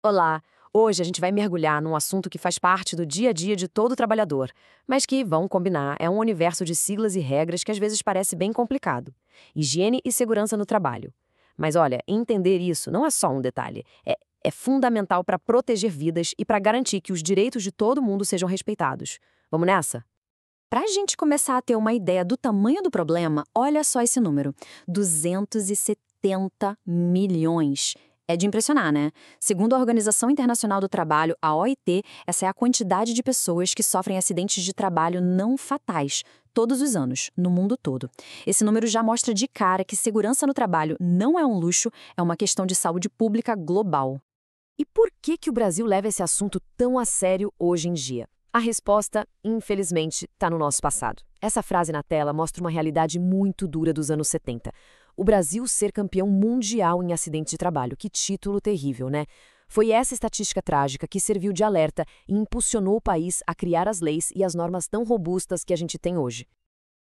Olá! Hoje a gente vai mergulhar num assunto que faz parte do dia a dia de todo trabalhador, mas que, vamos combinar, é um universo de siglas e regras que às vezes parece bem complicado. Higiene e segurança no trabalho. Mas olha, entender isso não é só um detalhe, é fundamental para proteger vidas e para garantir que os direitos de todo mundo sejam respeitados. Vamos nessa? Para a gente começar a ter uma ideia do tamanho do problema, olha só esse número: 270 milhões. É de impressionar, né? Segundo a Organização Internacional do Trabalho, a OIT, essa é a quantidade de pessoas que sofrem acidentes de trabalho não fatais todos os anos, no mundo todo. Esse número já mostra de cara que segurança no trabalho não é um luxo, é uma questão de saúde pública global. E por que o Brasil leva esse assunto tão a sério hoje em dia? A resposta, infelizmente, está no nosso passado. Essa frase na tela mostra uma realidade muito dura dos anos 70. O Brasil ser campeão mundial em acidente de trabalho. Que título terrível, né? Foi essa estatística trágica que serviu de alerta e impulsionou o país a criar as leis e as normas tão robustas que a gente tem hoje.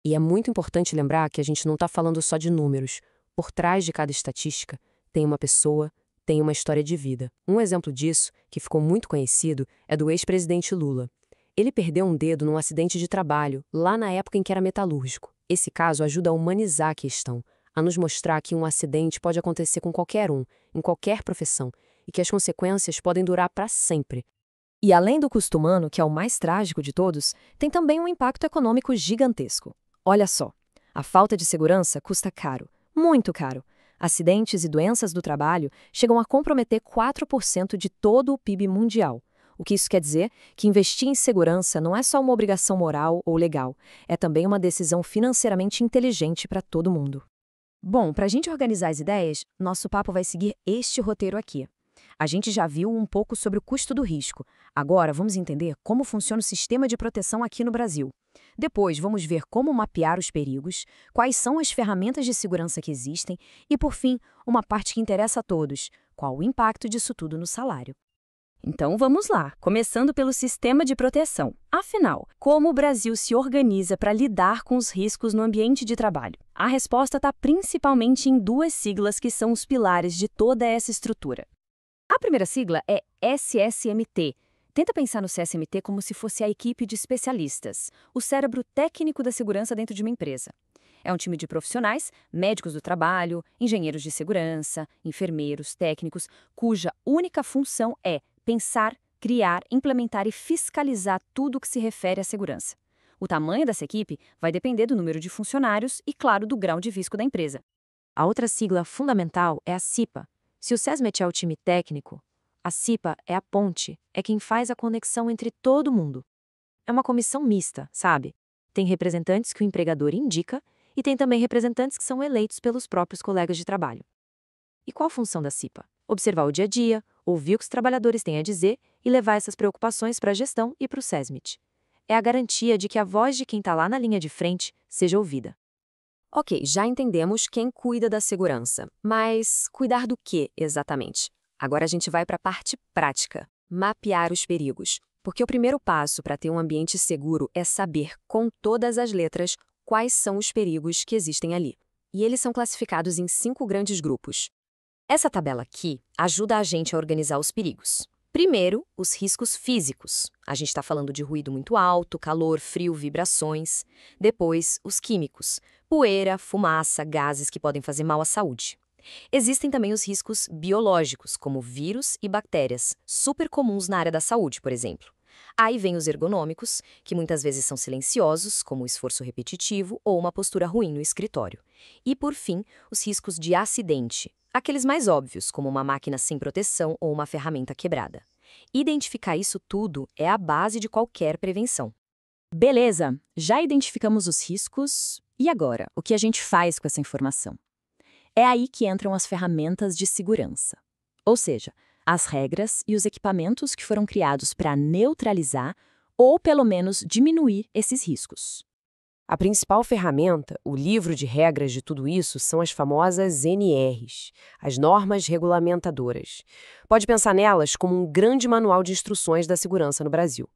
E é muito importante lembrar que a gente não está falando só de números. Por trás de cada estatística tem uma pessoa, tem uma história de vida. Um exemplo disso, que ficou muito conhecido, é do ex-presidente Lula. Ele perdeu um dedo num acidente de trabalho, lá na época em que era metalúrgico. Esse caso ajuda a humanizar a questão, a nos mostrar que um acidente pode acontecer com qualquer um, em qualquer profissão, e que as consequências podem durar para sempre. E além do custo humano, que é o mais trágico de todos, tem também um impacto econômico gigantesco. Olha só, a falta de segurança custa caro, muito caro. Acidentes e doenças do trabalho chegam a comprometer 4% de todo o PIB mundial. O que isso quer dizer? Que investir em segurança não é só uma obrigação moral ou legal, é também uma decisão financeiramente inteligente para todo mundo. Bom, para a gente organizar as ideias, nosso papo vai seguir este roteiro aqui. A gente já viu um pouco sobre o custo do risco. Agora vamos entender como funciona o sistema de proteção aqui no Brasil. Depois vamos ver como mapear os perigos, quais são as ferramentas de segurança que existem e, por fim, uma parte que interessa a todos: qual o impacto disso tudo no salário. Então vamos lá, começando pelo sistema de proteção. Afinal, como o Brasil se organiza para lidar com os riscos no ambiente de trabalho? A resposta está principalmente em duas siglas que são os pilares de toda essa estrutura. A primeira sigla é SSMT. Tenta pensar no CSMT como se fosse a equipe de especialistas, o cérebro técnico da segurança dentro de uma empresa. É um time de profissionais, médicos do trabalho, engenheiros de segurança, enfermeiros, técnicos, cuja única função é pensar, criar, implementar e fiscalizar tudo o que se refere à segurança. O tamanho dessa equipe vai depender do número de funcionários e, claro, do grau de risco da empresa. A outra sigla fundamental é a CIPA. Se o SESMET é o time técnico, a CIPA é a ponte, é quem faz a conexão entre todo mundo. É uma comissão mista, sabe? Tem representantes que o empregador indica e tem também representantes que são eleitos pelos próprios colegas de trabalho. E qual a função da CIPA? Observar o dia a dia, ouvir o que os trabalhadores têm a dizer e levar essas preocupações para a gestão e para o SESMIT. É a garantia de que a voz de quem está lá na linha de frente seja ouvida. Ok, já entendemos quem cuida da segurança, mas cuidar do que exatamente? Agora a gente vai para a parte prática, mapear os perigos. Porque o primeiro passo para ter um ambiente seguro é saber, com todas as letras, quais são os perigos que existem ali. E eles são classificados em 5 grandes grupos. Essa tabela aqui ajuda a gente a organizar os perigos. Primeiro, os riscos físicos. A gente está falando de ruído muito alto, calor, frio, vibrações. Depois, os químicos. Poeira, fumaça, gases que podem fazer mal à saúde. Existem também os riscos biológicos, como vírus e bactérias, super comuns na área da saúde, por exemplo. Aí vem os ergonômicos, que muitas vezes são silenciosos, como o esforço repetitivo ou uma postura ruim no escritório. E, por fim, os riscos de acidente. Aqueles mais óbvios, como uma máquina sem proteção ou uma ferramenta quebrada. Identificar isso tudo é a base de qualquer prevenção. Beleza, já identificamos os riscos. E agora, o que a gente faz com essa informação? É aí que entram as ferramentas de segurança. Ou seja, as regras e os equipamentos que foram criados para neutralizar ou, pelo menos, diminuir esses riscos. A principal ferramenta, o livro de regras de tudo isso, são as famosas NRs, as normas regulamentadoras. Pode pensar nelas como um grande manual de instruções da segurança no Brasil.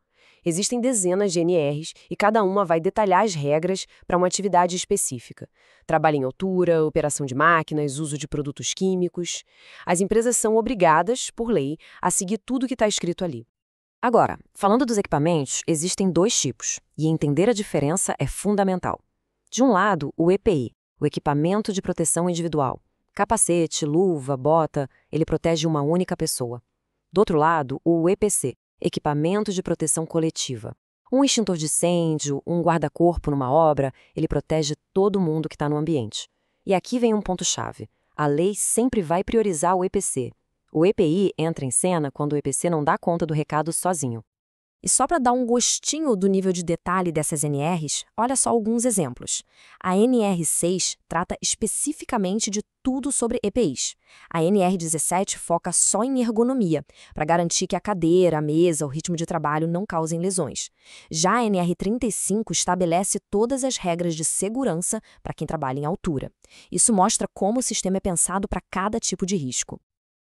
Existem dezenas de NRs e cada uma vai detalhar as regras para uma atividade específica. Trabalho em altura, operação de máquinas, uso de produtos químicos. As empresas são obrigadas, por lei, a seguir tudo que está escrito ali. Agora, falando dos equipamentos, existem dois tipos, e entender a diferença é fundamental. De um lado, o EPI, o equipamento de proteção individual. Capacete, luva, bota, ele protege uma única pessoa. Do outro lado, o EPC, equipamento de proteção coletiva. Um extintor de incêndio, um guarda-corpo numa obra, ele protege todo mundo que está no ambiente. E aqui vem um ponto-chave. A lei sempre vai priorizar o EPC. O EPI entra em cena quando o EPC não dá conta do recado sozinho. E só para dar um gostinho do nível de detalhe dessas NRs, olha só alguns exemplos. A NR6 trata especificamente de tudo sobre EPIs. A NR17 foca só em ergonomia, para garantir que a cadeira, a mesa, o ritmo de trabalho não causem lesões. Já a NR35 estabelece todas as regras de segurança para quem trabalha em altura. Isso mostra como o sistema é pensado para cada tipo de risco.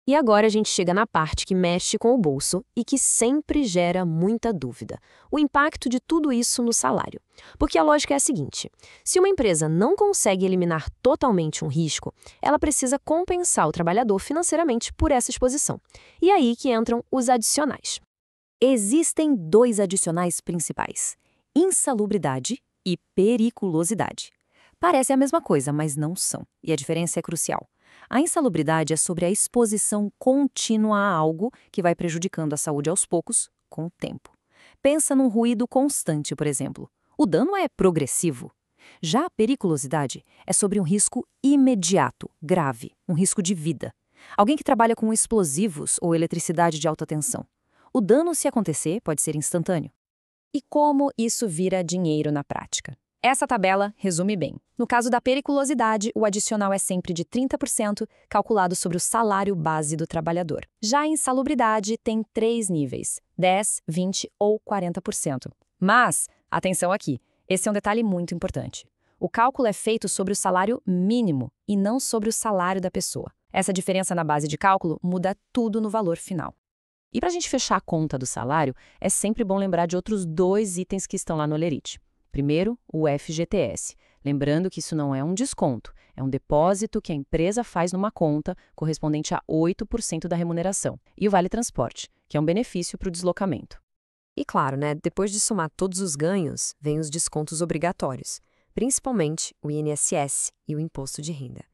E agora a gente chega na parte que mexe com o bolso e que sempre gera muita dúvida: o impacto de tudo isso no salário. Porque a lógica é a seguinte: se uma empresa não consegue eliminar totalmente um risco, ela precisa compensar o trabalhador financeiramente por essa exposição. E aí que entram os adicionais. Existem dois adicionais principais: insalubridade e periculosidade. Parecem a mesma coisa, mas não são, e a diferença é crucial. A insalubridade é sobre a exposição contínua a algo que vai prejudicando a saúde aos poucos, com o tempo. Pensa num ruído constante, por exemplo. O dano é progressivo. Já a periculosidade é sobre um risco imediato, grave, um risco de vida. Alguém que trabalha com explosivos ou eletricidade de alta tensão. O dano, se acontecer, pode ser instantâneo. E como isso vira dinheiro na prática? Essa tabela resume bem. No caso da periculosidade, o adicional é sempre de 30%, calculado sobre o salário base do trabalhador. Já a insalubridade tem 3 níveis: 10%, 20% ou 40%. Mas, atenção aqui, esse é um detalhe muito importante. O cálculo é feito sobre o salário mínimo e não sobre o salário da pessoa. Essa diferença na base de cálculo muda tudo no valor final. E para a gente fechar a conta do salário, é sempre bom lembrar de outros 2 itens que estão lá no Olerite. Primeiro, o FGTS. Lembrando que isso não é um desconto, é um depósito que a empresa faz numa conta correspondente a 8% da remuneração. E o Vale Transporte, que é um benefício para o deslocamento. E claro, depois de somar todos os ganhos, vem os descontos obrigatórios, principalmente o INSS e o Imposto de Renda.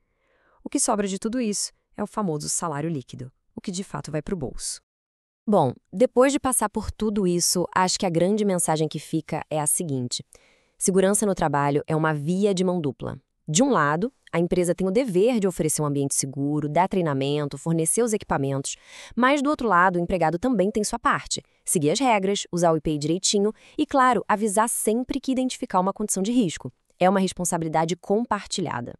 O que sobra de tudo isso é o famoso salário líquido, o que de fato vai para o bolso. Bom, depois de passar por tudo isso, acho que a grande mensagem que fica é a seguinte: segurança no trabalho é uma via de mão dupla. De um lado, a empresa tem o dever de oferecer um ambiente seguro, dar treinamento, fornecer os equipamentos, mas do outro lado, o empregado também tem sua parte: seguir as regras, usar o IPI direitinho e, claro, avisar sempre que identificar uma condição de risco. É uma responsabilidade compartilhada.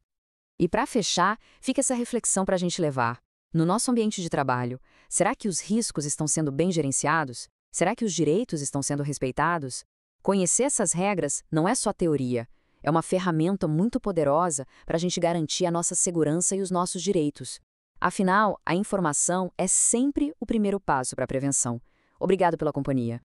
E para fechar, fica essa reflexão para a gente levar. No nosso ambiente de trabalho, será que os riscos estão sendo bem gerenciados? Será que os direitos estão sendo respeitados? Conhecer essas regras não é só teoria, é uma ferramenta muito poderosa para a gente garantir a nossa segurança e os nossos direitos. Afinal, a informação é sempre o primeiro passo para a prevenção. Obrigado pela companhia.